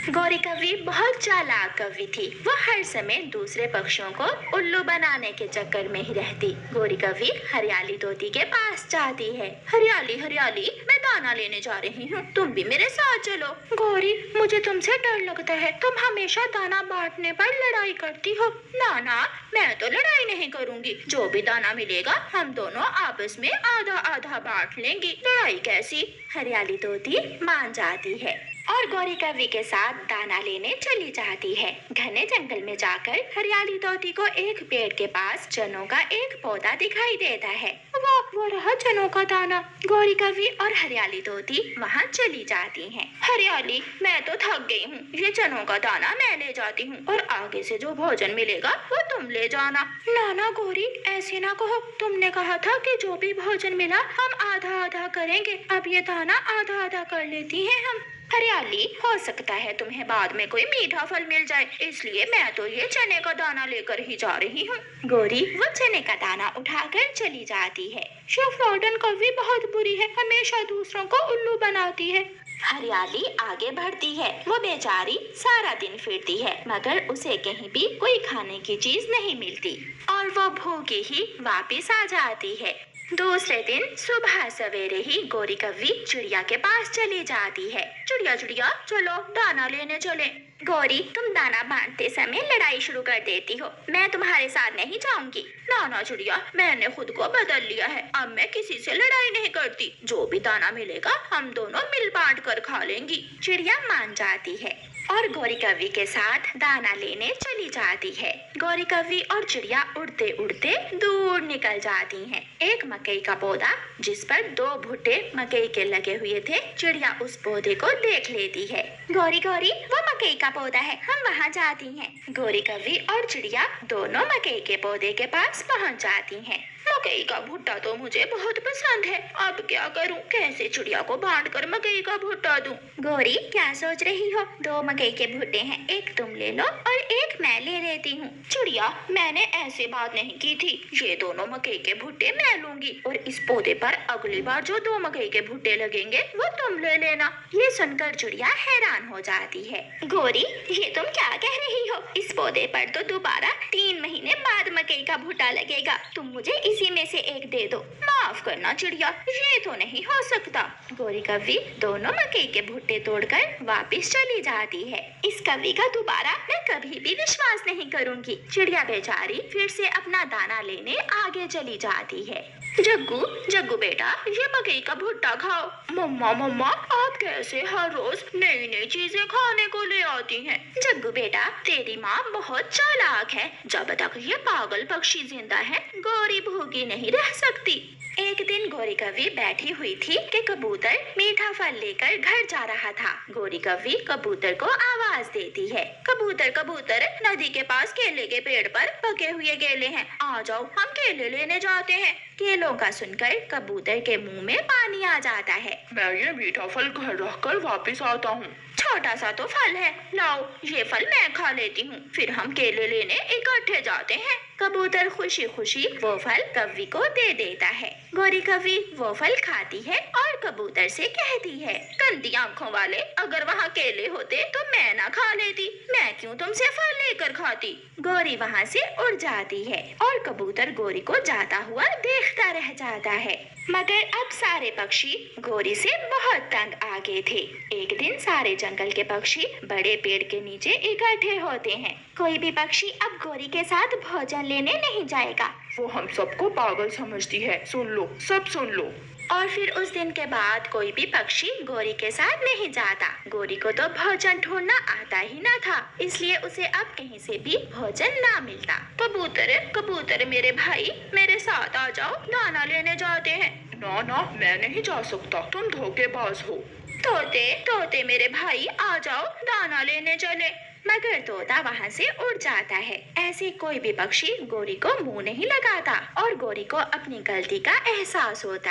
गौरी कव्वी बहुत चालाक कव्वी थी। वो हर समय दूसरे पक्षियों को उल्लू बनाने के चक्कर में ही रहती। गौरी कव्वी हरियाली तोती के पास जाती है। हरियाली हरियाली, मैं दाना लेने जा रही हूँ, तुम भी मेरे साथ चलो। गौरी, मुझे तुमसे डर लगता है, तुम हमेशा दाना बांटने पर लड़ाई करती हो। ना ना, मैं तो लड़ाई नहीं करूँगी, जो भी दाना मिलेगा हम दोनों आपस में आधा आधा बांट लेंगे। लड़ाई कैसी? हरियाली तोती मान जाती है और गौरी कव्वी के साथ दाना लेने चली जाती है। घने जंगल में जाकर हरियाली तोती को एक पेड़ के पास चनों का एक पौधा दिखाई देता है। वो रहा चनों का दाना। गौरी कव्वी और हरियाली तोती वहाँ चली जाती हैं। हरियाली, मैं तो थक गई हूँ, ये चनों का दाना मैं ले जाती हूँ और आगे से जो भोजन मिलेगा वो तुम ले जाना। ना गौरी, ऐसे ना कहो, तुमने कहा था कि जो भी भोजन मिला हम आधा आधा करेंगे। अब ये दाना आधा आधा कर लेती हैं हम। हरियाली, हो सकता है तुम्हें बाद में कोई मीठा फल मिल जाए, इसलिए मैं तो ये चने का दाना लेकर ही जा रही हूँ। गौरी वो चने का दाना उठाकर चली जाती है। शेफ कव्वी बहुत बुरी है, हमेशा दूसरों को उल्लू बनाती है। हरियाली आगे बढ़ती है। वो बेचारी सारा दिन फिरती है, मगर उसे कहीं भी कोई खाने की चीज नहीं मिलती और वो भूखी ही वापिस आ जाती है। दूसरे दिन सुबह सवेरे ही गौरी कव्वी चिड़िया के पास चली जाती है। चिड़िया चिड़िया, चलो दाना लेने चले। गौरी, तुम दाना बांटते समय लड़ाई शुरू कर देती हो, मैं तुम्हारे साथ नहीं जाऊंगी। ना चिड़िया, मैंने खुद को बदल लिया है, अब मैं किसी से लड़ाई नहीं करती, जो भी दाना मिलेगा हम दोनों मिल बांट कर खा लेंगी। चिड़िया मान जाती है और गौरी कव्वी के साथ दाना लेने चली जाती है। गौरी कव्वी और चिड़िया उड़ते उड़ते दूर निकल जाती हैं। एक मकई का पौधा जिस पर 2 भुट्टे मकई के लगे हुए थे, चिड़िया उस पौधे को देख लेती है। गौरी गौरी, वो मकई का पौधा है, हम वहाँ जाती हैं। गौरी कव्वी और चिड़िया दोनों मकई के पौधे के पास पहुँच जाती हैं। मकई का भुट्टा तो मुझे बहुत पसंद है, अब क्या करूं? कैसे चिड़िया को बांट कर मकई का भुट्टा दूं? गौरी, क्या सोच रही हो? 2 मकई के भुट्टे हैं, एक तुम ले लो और एक मैं ले लेती हूँ। चिड़िया, मैंने ऐसे बात नहीं की थी, ये दोनों मकई के भुट्टे मैं लूंगी और इस पौधे पर अगली बार जो 2 मकई के भुट्टे लगेंगे वो तुम ले लेना। ये सुनकर चिड़िया हैरान हो जाती है। गौरी, ये तुम क्या कह रही हो? इस पौधे पर तो दोबारा 3 महीने बाद मकई का भुट्टा लगेगा, तुम मुझे इसी में से एक दे दो। माफ करना चिड़िया, ये तो नहीं हो सकता। गौरी कव्वी दोनों मकई के भुट्टे तोड़कर वापस चली जाती है। इस कव्वी का दोबारा मैं कभी भी विश्वास नहीं करूंगी। चिड़िया बेचारी फिर से अपना दाना लेने आगे चली जाती है। जग्गू बेटा, ये मकई का भुट्टा खाओ। मम्मा, आप कैसे हर रोज नई नई चीजें खाने को ले आती हैं? जग्गू बेटा, तेरी माँ बहुत चालाक है, जब तक ये पागल पक्षी जिंदा है गौरी भूखी नहीं रह सकती। एक दिन गौरी कव्वी बैठी हुई थी कि कबूतर मीठा फल लेकर घर जा रहा था। गौरी कव्वी कबूतर को आवाज देती है। कबूतर, नदी के पास केले के पेड़ पर पके हुए केले हैं, आ जाओ, हम केले लेने जाते हैं। केलों का सुनकर कबूतर के मुंह में पानी आ जाता है। मैं ये मीठा फल घर रखकर वापस आता हूँ। छोटा सा तो फल है, लाओ ये फल मैं खा लेती हूँ, फिर हम केले लेने इकट्ठे जाते हैं। कबूतर खुशी खुशी वो फल कव्वी को दे देता है। गौरी कव्वी वो फल खाती है और कबूतर से कहती है, गंदी आंखों वाले, अगर वहाँ केले होते तो मैं ना खा लेती, मैं क्यों तुमसे फल लेकर खाती। गौरी वहाँ से उड़ जाती है और कबूतर गौरी को जाता हुआ देखता रह जाता है। मगर अब सारे पक्षी गौरी से बहुत तंग आ गए थे। एक दिन सारे जंगल के पक्षी बड़े पेड़ के नीचे इकट्ठे होते हैं। कोई भी पक्षी अब गौरी के साथ भोजन लेने नहीं जाएगा। वो हम सबको पागल समझती है, सुन लो, सब सुन लो। और फिर उस दिन के बाद कोई भी पक्षी गौरी के साथ नहीं जाता। गौरी को तो भोजन ढूंढना आता ही ना था, इसलिए उसे अब कहीं से भी भोजन ना मिलता। कबूतर मेरे भाई, मेरे साथ आ जाओ, दाना लेने जाते हैं। ना, मैं नहीं जा सकता, तुम धोखेबाज हो। तोते मेरे भाई, आ जाओ, दाना लेने चले। मगर तोता वहाँ से उड़ जाता है। ऐसे कोई भी पक्षी गौरी को मुंह नहीं लगाता और गौरी को अपनी गलती का एहसास होता है।